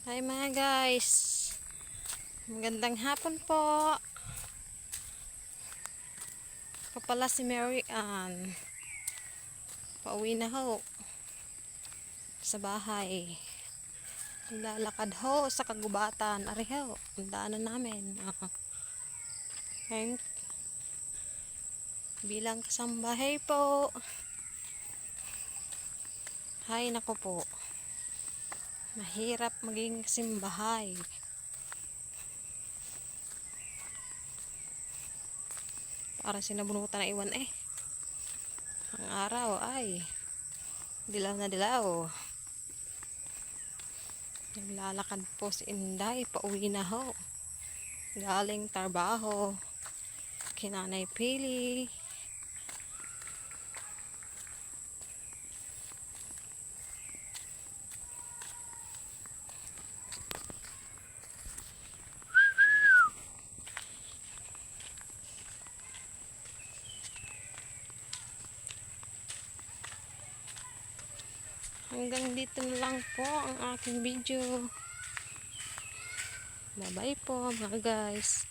Hi mga guys, magandang hapon po. Ako pala si Mary Ann. Pauwi na ho sa bahay. Lalakad ho sa kagubatan. Ari ho, ang daanan namin. Thank bilang kasambahay po. Hay nako po. Mahirap maging kasimbahay. Para sinabunutan na iwan eh. Ang araw ay dilaw na dilaw. Naglalakad po si Inday. Pauwi na ho. Galing trabaho. Kinanay Pili. Hanggang dito na lang po ang aking video. Bye bye po mga guys.